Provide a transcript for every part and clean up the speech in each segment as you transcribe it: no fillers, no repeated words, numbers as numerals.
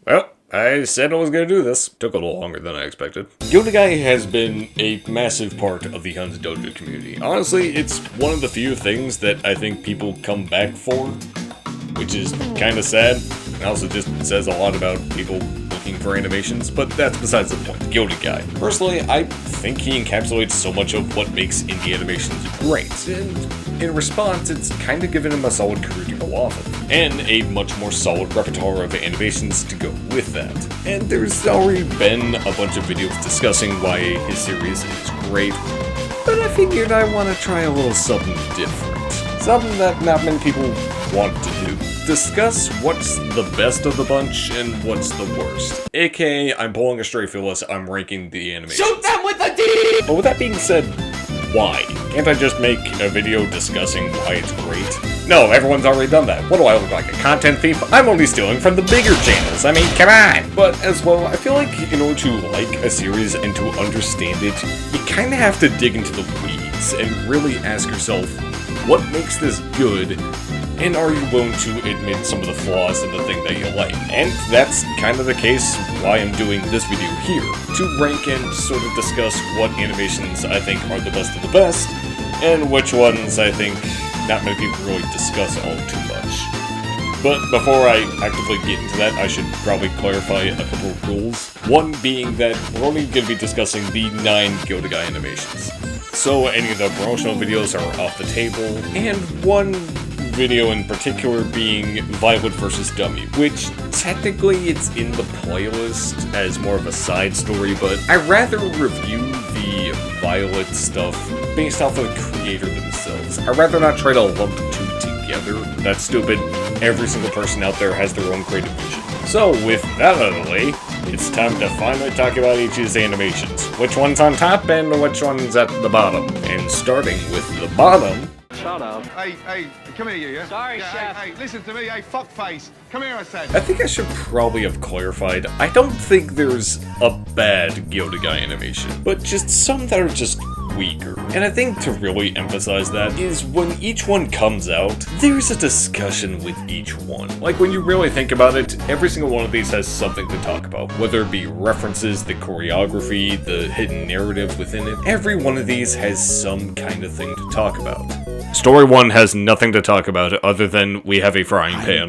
Well, I said I was going to do this. Took a little longer than I expected. Gildedguy has been a massive part of the Huns Dojo community. Honestly, it's one of the few things that I think people come back for, which is kind of sad. It also just says a lot about people looking for animations, but that's besides the point. Gildedguy. Personally, I think he encapsulates so much of what makes indie animations great, and in response, it's kind of given him a solid career to go off of, and a much more solid repertoire of animations to go with that. And there's already been a bunch of videos discussing why his series is great, but I figured I want to try a little something different. Something that not many people want to do. Discuss what's the best of the bunch and what's the worst. AKA, I'm pulling a straight Phyllis, I'm ranking the animation. Shoot them with a D! But with that being said, why? Can't I just make a video discussing why it's great? No, everyone's already done that. What do I look like, a content thief? I'm only stealing from the bigger channels. I mean, come on! But as well, I feel like in order to like a series and to understand it, you kinda have to dig into the weeds and really ask yourself, what makes this good? And are you willing to admit some of the flaws in the thing that you like? And that's kind of the case why I'm doing this video here, to rank and sort of discuss what animations I think are the best of the best, and which ones I think not many people really discuss all too much. But before I actively get into that, I should probably clarify a couple of rules. One being that we're only going to be discussing the 9 Gildedguy animations. So any of the promotional videos are off the table, and one video in particular being Violet vs. Dummy, which technically it's in the playlist as more of a side story, but I'd rather review the Violet stuff based off of the creator themselves. I'd rather not try to lump two together. That's stupid. Every single person out there has their own creative vision. So with that out of the way, it's time to finally talk about each of his animations. Which one's on top and which one's at the bottom. And starting with the bottom... Shut up. Hey, come here, you, yeah? Sorry, Chef. Hey, listen to me, hey, fuckface. Come here, I said. I think I should probably have clarified. I don't think there's a bad Gildedguy animation, but just some that are just weaker. And I think to really emphasize that is when each one comes out, there's a discussion with each one. Like when you really think about it, every single one of these has something to talk about, whether it be references, the choreography, the hidden narrative within it. Every one of these has some kind of thing to talk about. Story 1 has nothing to talk about other than we have a frying pan.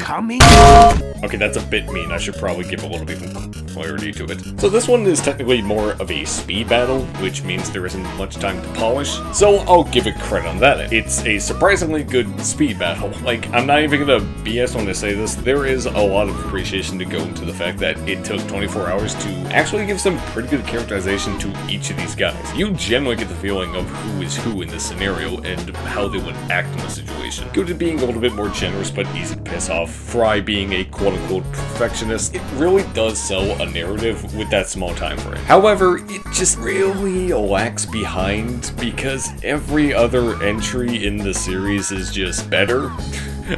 Okay, that's a bit mean. I should probably give a little bit more clarity to it. So this one is technically more of a speed battle, which means there isn't much time to polish. So I'll give it credit on that. It's a surprisingly good speed battle. Like, I'm not even gonna BS when I say this. There is a lot of appreciation to go into the fact that it took 24 hours to actually give some pretty good characterization to each of these guys. You generally get the feeling of who is who in this scenario and how they would act in the situation. Gilded being a little bit more generous but easy to piss off. Fry being a quote-unquote perfectionist. It really does sell a narrative with that small time frame. However, it just really lacks behind because every other entry in the series is just better.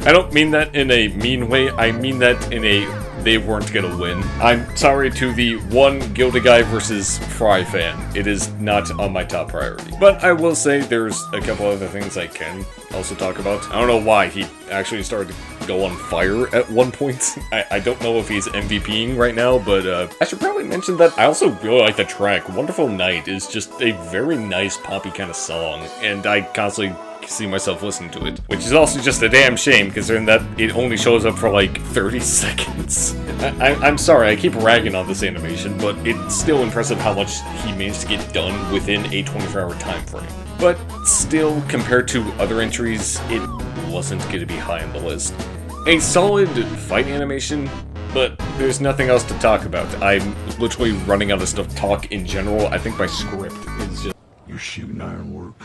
I don't mean that in a mean way, I mean that in a they weren't gonna win. I'm sorry to the one Gildedguy versus Fry fan. It is not on my top priority. But I will say there's a couple other things I can also talk about. I don't know why he actually started to go on fire at one point. I don't know if he's MVPing right now, but I should probably mention that I also really like the track. Wonderful Night is just a very nice poppy kind of song, and I constantly see myself listening to it, which is also just a damn shame considering that it only shows up for like 30 seconds. I'm sorry, I keep ragging on this animation, but it's still impressive how much he managed to get done within a 24-hour time frame. But still, compared to other entries, it wasn't going to be high on the list. A solid fight animation, but there's nothing else to talk about. I'm literally running out of stuff to talk in general. I think my script is just... You're shooting ironwork.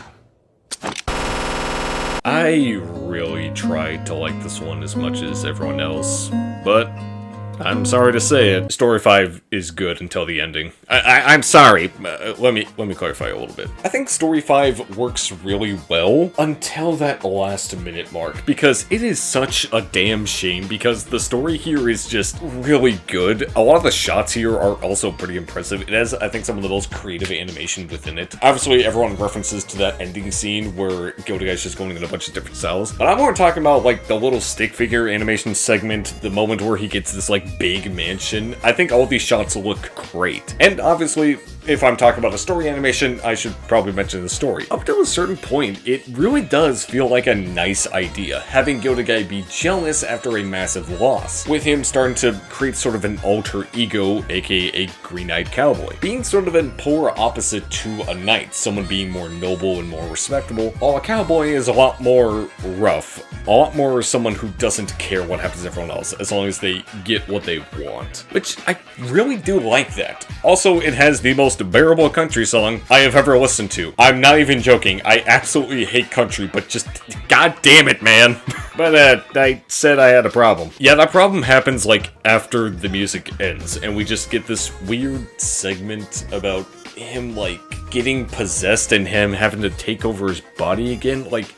I really tried to like this one as much as everyone else, but I'm sorry to say it. Story 5 is good until the ending. I'm sorry. Let me clarify a little bit. I think Story 5 works really well until that last minute mark, because it is such a damn shame because the story here is just really good. A lot of the shots here are also pretty impressive. It has, I think, some of the most creative animation within it. Obviously, everyone references to that ending scene where Gildedguy's just going in a bunch of different styles, but I'm more talking about like the little stick figure animation segment, the moment where he gets this like big mansion, I think all these shots look great. And obviously, if I'm talking about a story animation, I should probably mention the story. Up to a certain point, it really does feel like a nice idea, having Gildedguy be jealous after a massive loss, with him starting to create sort of an alter ego, aka a green-eyed cowboy, being sort of a polar opposite to a knight, someone being more noble and more respectable, while a cowboy is a lot more rough, a lot more someone who doesn't care what happens to everyone else, as long as they get what they want. Which, I really do like that. Also, it has the most bearable country song I have ever listened to. I'm not even joking, I absolutely hate country, but just, god damn it, man. But I said I had a problem. Yeah, that problem happens like after the music ends, and we just get this weird segment about him like getting possessed and him having to take over his body again. Like,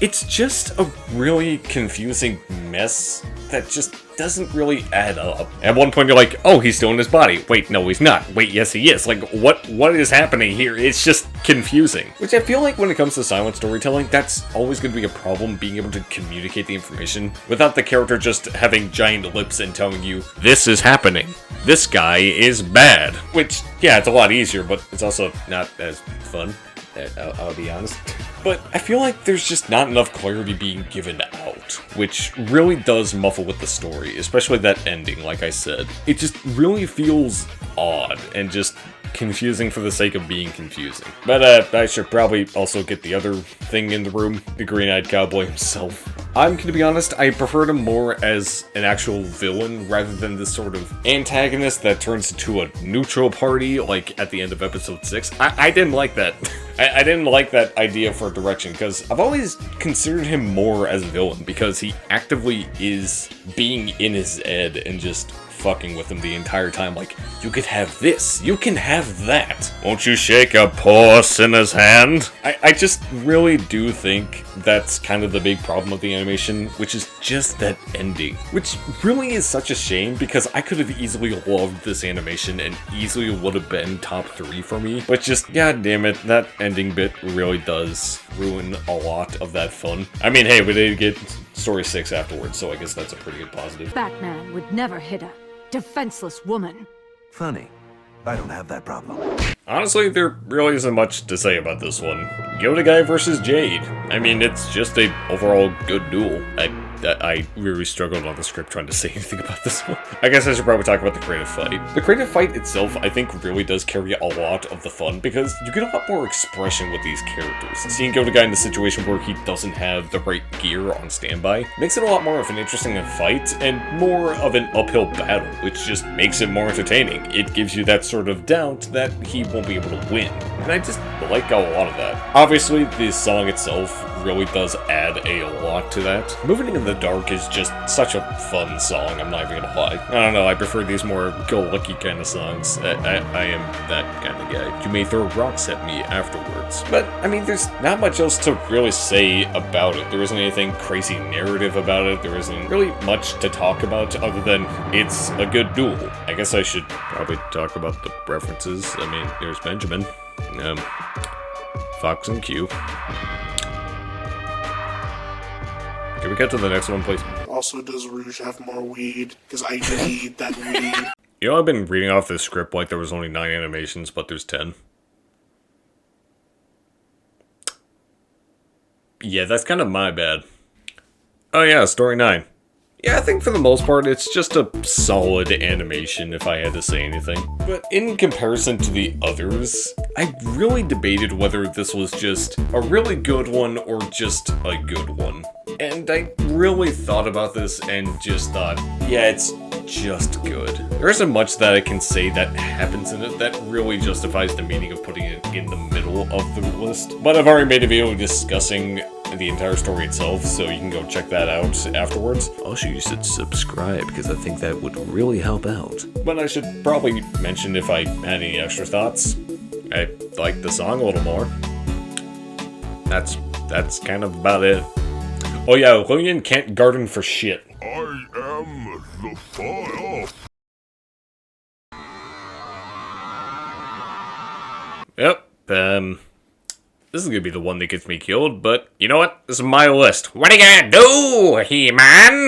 it's just a really confusing mess that just doesn't really add up. At one point you're like, oh, he's still in his body. Wait, no, he's not. Wait, yes, he is. Like, what is happening here? It's just confusing. Which I feel like when it comes to silent storytelling, that's always going to be a problem, being able to communicate the information without the character just having giant lips and telling you, this is happening. This guy is bad. Which, yeah, it's a lot easier, but it's also not as fun. I'll be honest. But I feel like there's just not enough clarity being given out, which really does muffle with the story, especially that ending, like I said. It just really feels odd and just confusing for the sake of being confusing. But I should probably also get the other thing in the room, the green-eyed cowboy himself. I'm gonna be honest, I preferred him more as an actual villain rather than this sort of antagonist that turns into a neutral party, like at the end of episode 6. I didn't like that. I didn't like that idea for direction, because I've always considered him more as a villain, because he actively is being in his head and just fucking with him the entire time, like, you could have this, you can have that. Won't you shake a poor sinner's hand? I just really do think that's kind of the big problem of the animation, which is just that ending. Which really is such a shame, because I could have easily loved this animation and easily would have been top 3 for me. But just, god damn it, that ending bit really does ruin a lot of that fun. I mean, hey, we did get Story 6 afterwards, so I guess that's a pretty good positive. Batman would never hit a defenseless woman. Funny. I don't have that problem. Honestly, there really isn't much to say about this one. Gildedguy versus Jade. I mean, it's just a overall good duel. I really struggled on the script trying to say anything about this one. I guess I should probably talk about the creative fight. The creative fight itself, I think, really does carry a lot of the fun, because you get a lot more expression with these characters. Seeing Gildedguy in the situation where he doesn't have the right gear on standby makes it a lot more of an interesting fight, and more of an uphill battle, which just makes it more entertaining. It gives you that sort of doubt that he won't be able to win. And I just like a lot of that. Obviously, the song itself really does add a lot to that. Moving in the Dark is just such a fun song, I'm not even gonna lie. I don't know, I prefer these more go-lucky kind of songs. I am that kind of guy. You may throw rocks at me afterwards. But, I mean, there's not much else to really say about it. There isn't anything crazy narrative about it. There isn't really much to talk about other than it's a good duel. I guess I should probably talk about the references. I mean, there's Benjamin. Fox and Q. Can we get to the next one, please? Also, does Rouge have more weed? Because I need that weed. You know, I've been reading off this script like there was only 9 animations, but there's 10. Yeah, that's kind of my bad. Oh yeah, story 9. Yeah, I think for the most part, it's just a solid animation, if I had to say anything. But in comparison to the others, I really debated whether this was just a really good one or just a good one. And I really thought about this and just thought, yeah, it's just good. There isn't much that I can say that happens in it that really justifies the meaning of putting it in the middle of the list. But I've already made a video discussing the entire story itself, so you can go check that out afterwards. Also, you should subscribe, because I think that would really help out. But I should probably mention if I had any extra thoughts. I like the song a little more. That's kind of about it. Oh yeah, Lillian can't garden for shit. I am the fire. Yep, this is gonna be the one that gets me killed, but you know what? This is my list. What are you gonna do, He-Man?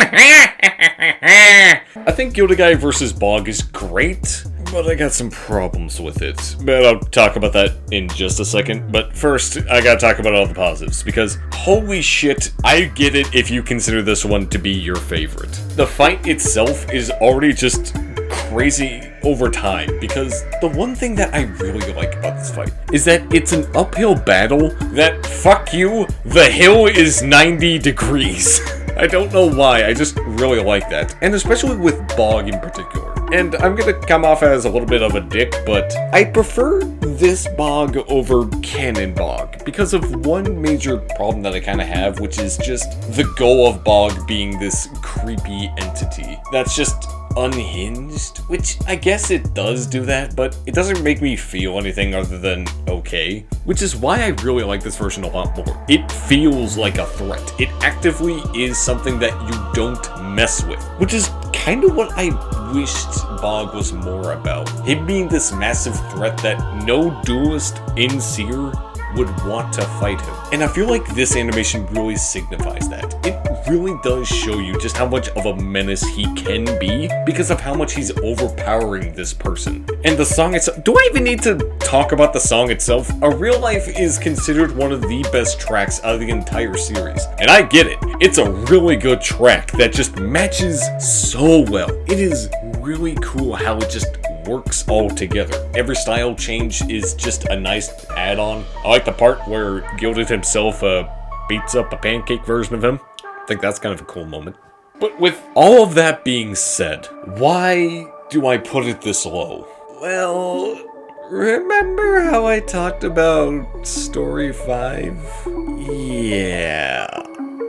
I think Gildedguy vs. Bog is great, but I got some problems with it. But I'll talk about that in just a second. But first, I gotta talk about all the positives, because holy shit, I get it if you consider this one to be your favorite. The fight itself is already just crazy over time, because the one thing that I really like about this fight is that it's an uphill battle that, fuck you, the hill is 90 degrees. I don't know why, I just really like that. And especially with Bog in particular. And I'm gonna come off as a little bit of a dick, but I prefer this Bog over Canon Bog because of one major problem that I kind of have, which is just the goal of Bog being this creepy entity that's just unhinged, which I guess it does do that, but it doesn't make me feel anything other than okay, which is why I really like this version a lot more. It feels like a threat. It actively is something that you don't mess with, which is kind of what I wished Bog was more about. Him being this massive threat that no duelist in Seer would want to fight him. And I feel like this animation really signifies that. It really does show you just how much of a menace he can be because of how much he's overpowering this person. And the song itself, do I even need to talk about the song itself? A Real Life is considered one of the best tracks out of the entire series. And I get it. It's a really good track that just matches so well. It is really cool how it just works all together. Every style change is just a nice add-on. I like the part where Gilded himself beats up a pancake version of him. I think that's kind of a cool moment. But with all of that being said, why do I put it this low? Well, remember how I talked about Story 5? Yeah,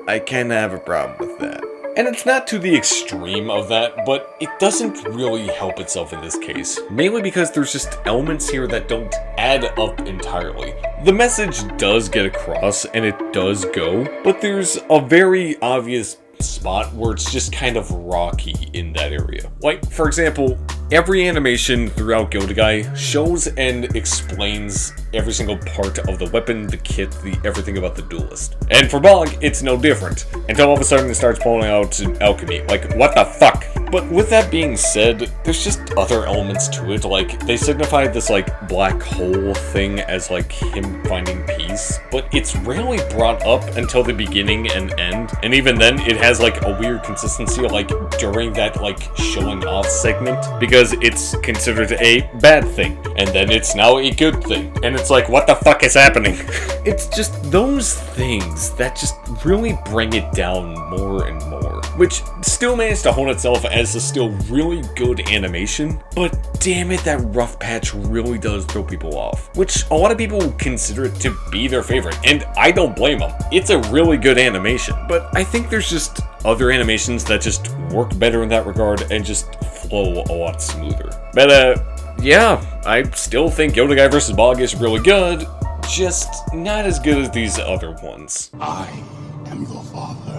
I kinda have a problem with that. And it's not to the extreme of that, but it doesn't really help itself in this case. Mainly because there's just elements here that don't add up entirely. The message does get across, and it does go, but there's a very obvious spot where it's just kind of rocky in that area. Like, for example, every animation throughout Gildedguy shows and explains every single part of the weapon, the kit, everything about the duelist. And for Bog, it's no different, until all of a sudden it starts pulling out alchemy. Like, what the fuck? But with that being said, there's just other elements to it, like, they signify this, like, black hole thing as, like, him finding peace, but it's rarely brought up until the beginning and end, and even then, it has, like, a weird consistency, like, during that, like, showing off segment, because it's considered a bad thing, and then it's now a good thing, and it's like, what the fuck is happening? It's just those things that just really bring it down more and more, which still managed to hold itself as a still really good animation, but damn it, that rough patch really does throw people off, which a lot of people consider it to be their favorite, and I don't blame them. It's a really good animation, but I think there's just other animations that just work better in that regard and just flow a lot smoother. But yeah, I still think Gildedguy vs. Bog is really good, just not as good as these other ones. I am your father.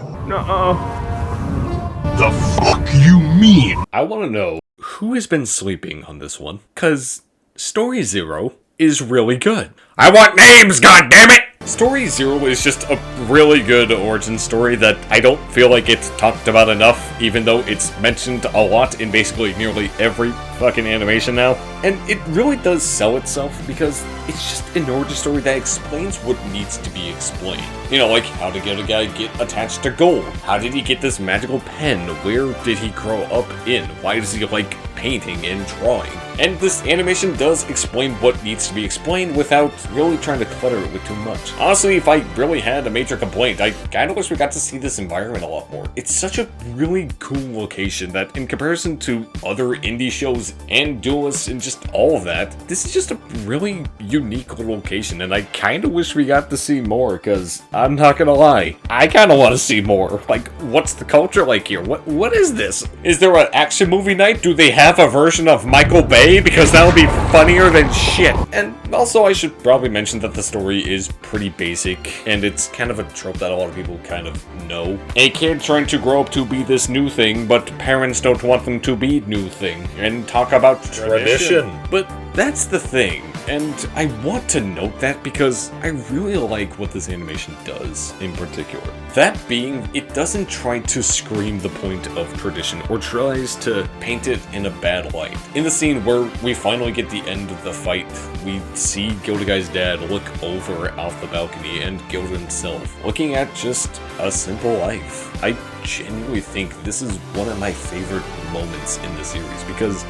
The fuck you mean? I want to know who has been sleeping on this one, cause Story 0 is really good. I want names, goddammit! Story 0 is just a really good origin story that I don't feel like it's talked about enough, even though it's mentioned a lot in basically nearly every fucking animation now. And it really does sell itself because it's just an origin story that explains what needs to be explained. You know, like, how did Gildedguy get attached to gold? How did he get this magical pen? Where did he grow up in? Why does he like painting and drawing? And this animation does explain what needs to be explained without really trying to clutter it with too much. Honestly, if I really had a major complaint, I kind of wish we got to see this environment a lot more. It's such a really cool location that, in comparison to other indie shows and duelists and just all of that, this is just a really unique little location, and I kind of wish we got to see more, because I'm not gonna lie, I kind of want to see more. Like, what's the culture like here? What is this? Is there an action movie night? Do they have a version of Michael Bay? Because that would be funnier than shit. And also, I should probably mention that the story is pretty basic, and it's kind of a trope that a lot of people kind of know. A kid trying to grow up to be this new thing, but parents don't want them to be new thing, and talk about tradition. But that's the thing. And I want to note that because I really like what this animation does in particular. That being, it doesn't try to scream the point of tradition or tries to paint it in a bad light. In the scene where we finally get the end of the fight, we see Gildedguy's dad look over off the balcony and Gilda himself, looking at just a simple life. I genuinely think this is one of my favorite moments in the series because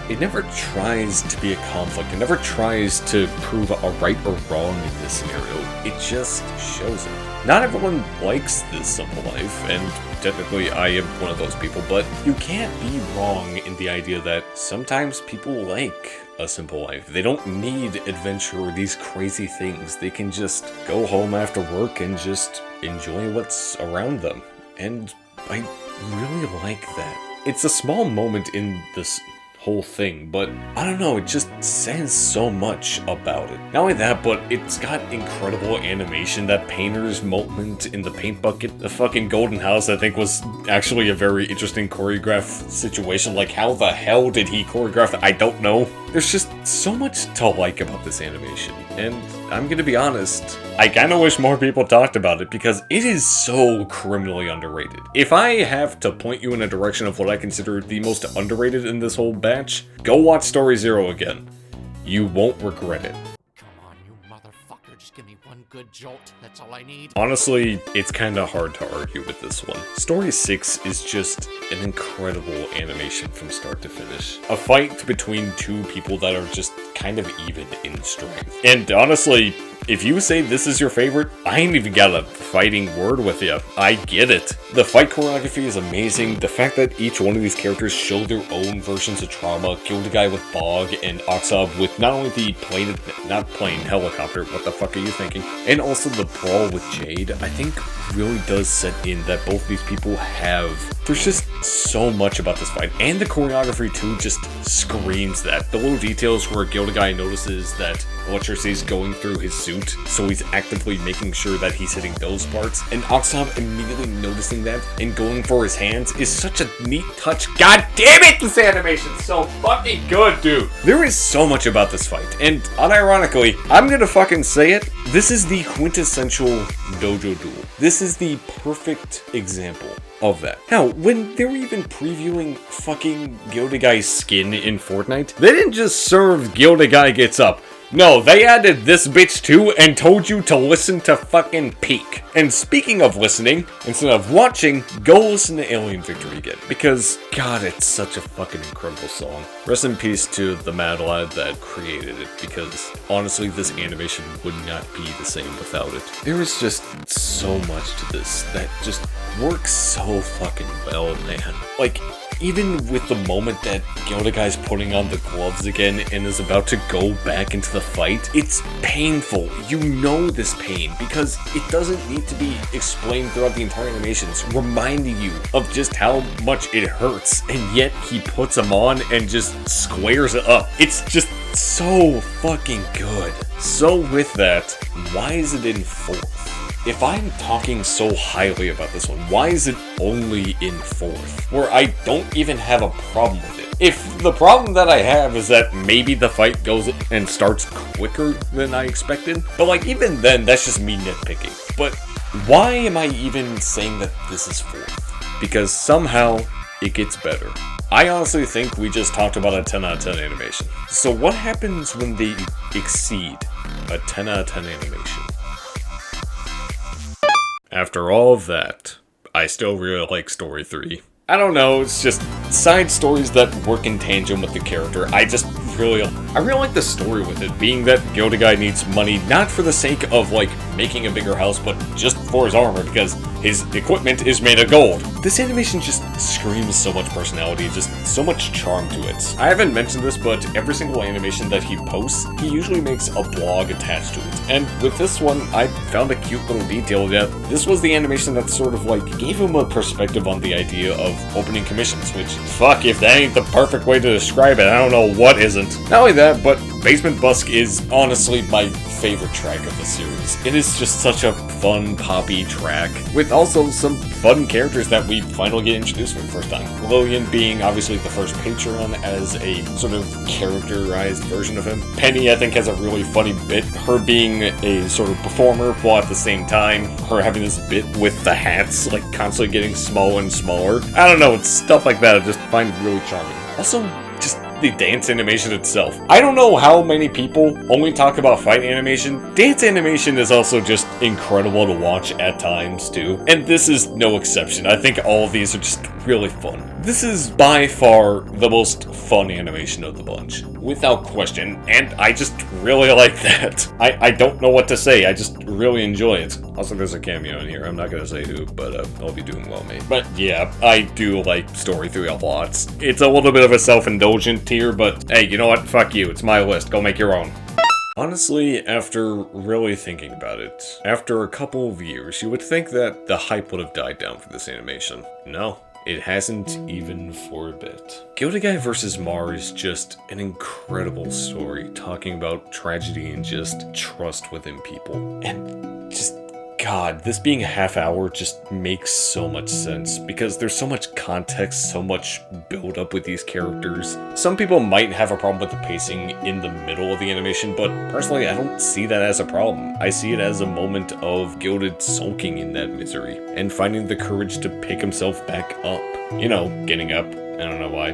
it never tries to be a conflict. It never tries to prove a right or wrong in this scenario. It just shows it. Not everyone likes this simple life, and technically I am one of those people, but you can't be wrong in the idea that sometimes people like a simple life. They don't need adventure or these crazy things. They can just go home after work and just enjoy what's around them. And I really like that. It's a small moment in this whole thing, but I don't know, it just says so much about it. Not only that, but it's got incredible animation. That painter's moment in the paint bucket, the fucking golden house, I think was actually a very interesting choreographed situation. Like, how the hell did he choreograph that? I don't know. There's just so much to like about this animation, and I'm gonna be honest, I kinda wish more people talked about it because it is so criminally underrated. If I have to point you in a direction of what I consider the most underrated in this whole batch, go watch Story Zero again. You won't regret it. Come on, you motherfucker, just give me one good jolt. That's all I need. Honestly, it's kinda hard to argue with this one. Story 6 is just an incredible animation from start to finish. A fight between two people that are just kind of even in strength. And honestly, if you say this is your favorite, I ain't even got a fighting word with you. I get it. The fight choreography is amazing. The fact that each one of these characters show their own versions of trauma. Gildedguy with Bog and Oxob with not only the helicopter, what the fuck are you thinking? And also the brawl with Jade, I think really does set in that both these people have... There's just so much about this fight. And the choreography too just screams that. The little details where Gildedguy notices that electricity's going through his suit, so he's actively making sure that he's hitting those parts, and Oxob immediately noticing that and going for his hands is such a neat touch. God damn it, this animation's so fucking good, dude! There is so much about this fight, and unironically, I'm gonna fucking say it, this is the quintessential dojo duel. This is the perfect example of that. Now, when they were even previewing fucking Gildedguy's skin in Fortnite, they didn't just serve Gildedguy gets up. No, they added this bitch too and told you to listen to fucking Peak. And speaking of listening, instead of watching, go listen to Alien Victory again. Because, God, it's such a fucking incredible song. Rest in peace to the mad lad that created it, because honestly, this animation would not be the same without it. There is just so much to this that just works so fucking well, man. Like, even with the moment that Gildedguy's putting on the gloves again and is about to go back into the fight, it's painful. You know this pain because it doesn't need to be explained throughout the entire animation. It's reminding you of just how much it hurts, and yet he puts them on and just squares it up. It's just so fucking good. So with that, why is it in 4th? If I'm talking so highly about this one, why is it only in 4th? Where I don't even have a problem with it. If the problem that I have is that maybe the fight goes and starts quicker than I expected, but like even then, that's just me nitpicking. But why am I even saying that this is 4th? Because somehow it gets better. I honestly think we just talked about a 10 out of 10 animation. So what happens when they exceed a 10 out of 10 animation? After all of that, I still really like Story 3. I don't know, it's just side stories that work in tandem with the character. I really like the story with it, being that Gildedguy needs money not for the sake of like making a bigger house, but just for his armor because his equipment is made of gold. This animation just screams so much personality, just so much charm to it. I haven't mentioned this, but every single animation that he posts, he usually makes a blog attached to it. And with this one, I found a cute little detail that this was the animation that sort of like gave him a perspective on the idea of opening commissions, which, fuck, if that ain't the perfect way to describe it, I don't know what isn't. Not only that, but Basement Busk is honestly my favorite track of the series. It is just such a fun, poppy track, with also some fun characters that we finally get introduced for the first time. Lillian being obviously the first patron as a sort of characterized version of him. Penny, I think, has a really funny bit. Her being a sort of performer, while at the same time, her having this bit with the hats, like, constantly getting smaller and smaller. I don't know, it's stuff like that I just find really charming. Also, just the dance animation itself. I don't know how many people only talk about fight animation. Dance animation is also just incredible to watch at times, too. And this is no exception. I think all of these are just really fun. This is by far the most fun animation of the bunch, without question, and I just really like that. I don't know what to say, I just really enjoy it. Also, there's a cameo in here. I'm not gonna say who, but I'll be doing well, mate. But yeah, I do like Story 3 a lot. It's a little bit of a self-indulgent tier, but hey, you know what? Fuck you. It's my list. Go make your own. Honestly, after really thinking about it, after a couple of years, you would think that the hype would have died down for this animation. No. It hasn't even for a bit. Gildedguy vs. Mar is just an incredible story, talking about tragedy and just trust within people. And just, God, this being a half hour just makes so much sense, because there's so much context, so much build up with these characters. Some people might have a problem with the pacing in the middle of the animation, but personally I don't see that as a problem. I see it as a moment of Gilded sulking in that misery, and finding the courage to pick himself back up. You know, getting up. I don't know why.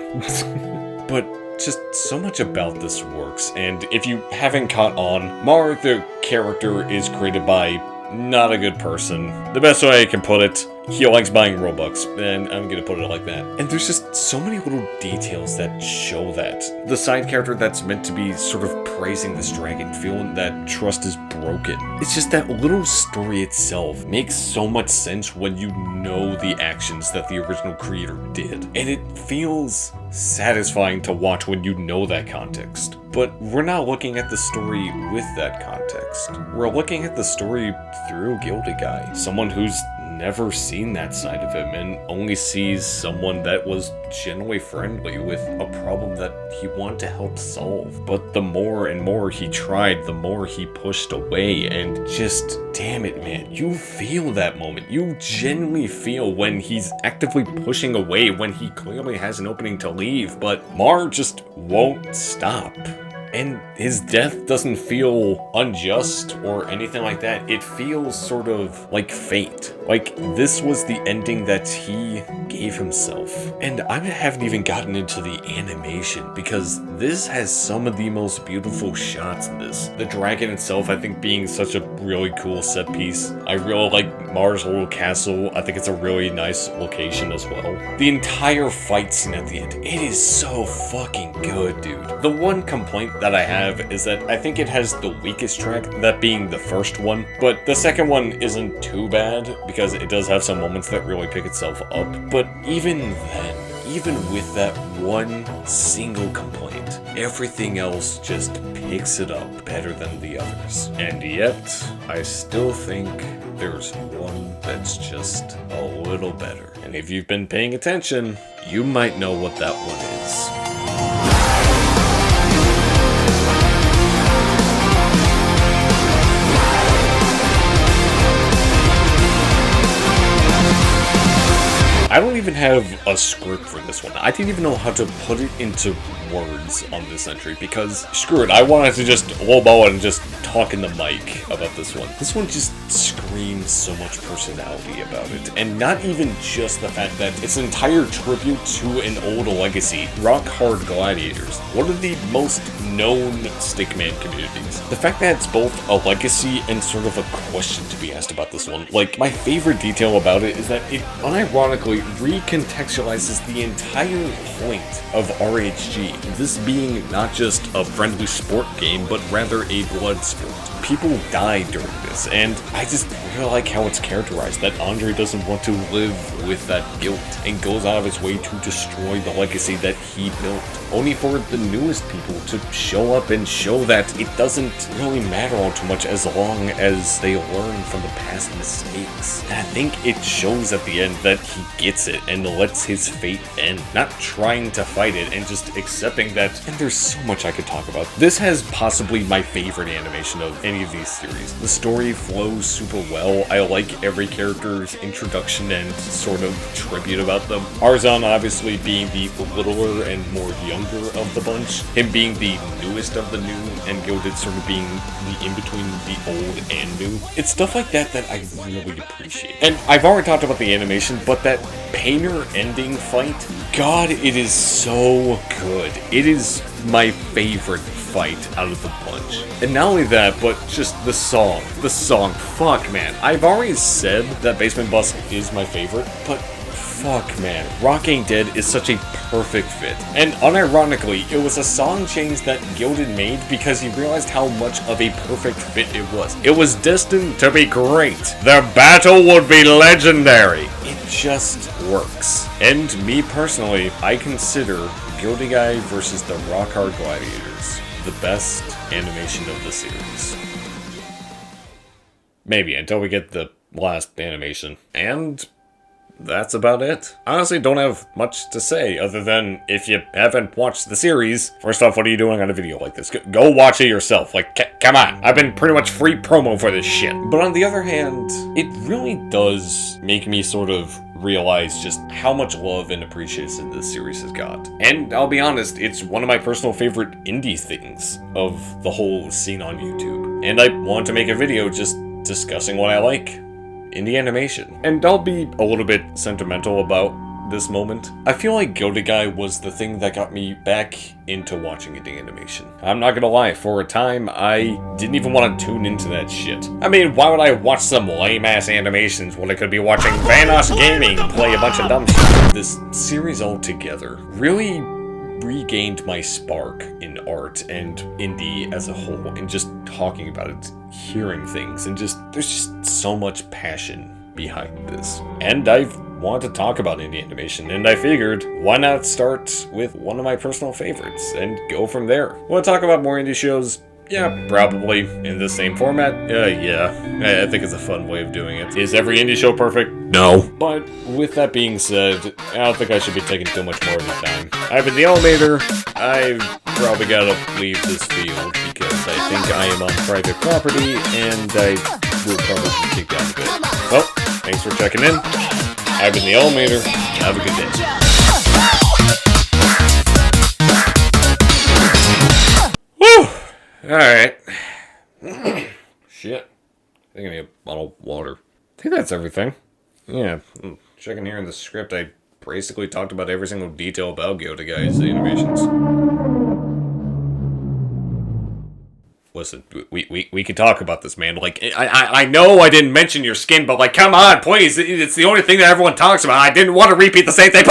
But just so much about this works, and if you haven't caught on, Mar, the character, is created by not a good person. The best way I can put it, he likes buying Robux, and I'm gonna put it like that. And there's just so many little details that show that. The side character that's meant to be sort of praising this dragon, feeling that trust is broken. It's just that little story itself makes so much sense when you know the actions that the original creator did. And it feels satisfying to watch when you know that context. But we're not looking at the story with that context. We're looking at the story through Gildedguy, someone who's never seen that side of him and only sees someone that was generally friendly with a problem that he wanted to help solve. But the more and more he tried, the more he pushed away, and just, damn it, man, you feel that moment. You genuinely feel when he's actively pushing away, when he clearly has an opening to leave, but Mar just won't stop. And his death doesn't feel unjust or anything like that. It feels sort of like fate. Like, this was the ending that he gave himself. And I haven't even gotten into the animation, because this has some of the most beautiful shots in this. The dragon itself, I think, being such a really cool set piece. I really like Mar's little castle. I think it's a really nice location as well. The entire fight scene at the end, it is so fucking good, dude. The one complaint that I have is that I think it has the weakest track, that being the first one, but the second one isn't too bad because it does have some moments that really pick itself up. But even then, even with that one single complaint, everything else just picks it up better than the others. And yet, I still think there's one that's just a little better. And if you've been paying attention, you might know what that one is. I don't even have a script for this one. I didn't even know how to put it into words on this entry, because screw it, I wanted to just lowball and just talk in the mic about this one. This one just screams so much personality about it, and not even just the fact that it's an entire tribute to an old legacy, Rock Hard Gladiators, one of the most known stickman communities. The fact that it's both a legacy and sort of a question to be asked about this one. Like, my favorite detail about it is that it unironically recontextualizes the entire point of RHG, this being not just a friendly sport game, but rather a blood sport. people die during this, and I just really like how it's characterized, that Andre doesn't want to live with that guilt, and goes out of his way to destroy the legacy that he built, only for the newest people to show up and show that it doesn't really matter all too much as long as they learn from the past mistakes. And I think it shows at the end that he gets it and lets his fate end, not trying to fight it and just accepting that. And there's so much I could talk about. This has possibly my favorite animation of any of these series. The story flows super well. I like every character's introduction and sort of tribute about them. Arzon obviously being the littler and more younger of the bunch, him being the newest of the new, and Gilded sort of being the in-between the old and new. It's stuff like that that I really appreciate. And I've already talked about the animation, but that Painter ending fight, God, it is so good. It is my favorite fight out of the bunch. And not only that, but just the song. The song, fuck man. I've already said that Basement Bus is my favorite, but fuck man, Rock Ain't Dead is such a perfect fit. And unironically, it was a song change that Gilded made because he realized how much of a perfect fit it was. It was destined to be great. The battle would be legendary. It just works. And me personally, I consider Gildedguy versus the Rock Hard Gladiators the best animation of the series. Maybe, until we get the last animation. And that's about it. Honestly, don't have much to say other than if you haven't watched the series, first off, what are you doing on a video like this? Go watch it yourself. Like, come on. I've been pretty much free promo for this shit. But on the other hand, it really does make me sort of realize just how much love and appreciation this series has got. And I'll be honest, it's one of my personal favorite indie things of the whole scene on YouTube. And I want to make a video just discussing what I like. Indie animation. And I'll be a little bit sentimental about this moment. I feel like Gildedguy was the thing that got me back into watching indie animation. I'm not gonna lie, for a time, I didn't even want to tune into that shit. I mean, why would I watch some lame-ass animations when I could be watching Vanos Gaming play a bunch of dumb shit? This series altogether really regained my spark in art and indie as a whole, and just talking about it, hearing things, and just there's just so much passion behind this. And I've wanted to talk about indie animation, and I figured why not start with one of my personal favorites and go from there. Want to talk about more indie shows? Yeah, probably. In the same format? Yeah. I think it's a fun way of doing it. Is every indie show perfect? No. But with that being said, I don't think I should be taking too much more of your time. I'm in the elevator. I've probably gotta leave this field because I think I am on private property and I will probably be kicked out of it. Well, thanks for checking in. I'm in the elevator. Have a good day. Alright. Shit. I think I need a bottle of water. I think that's everything. Yeah. Checking here in the script, I basically talked about every single detail about Gildedguy's animations. Listen, we can talk about this, man. Like, I know I didn't mention your skin, but like, come on, please. It's the only thing that everyone talks about. I didn't want to repeat the same thing.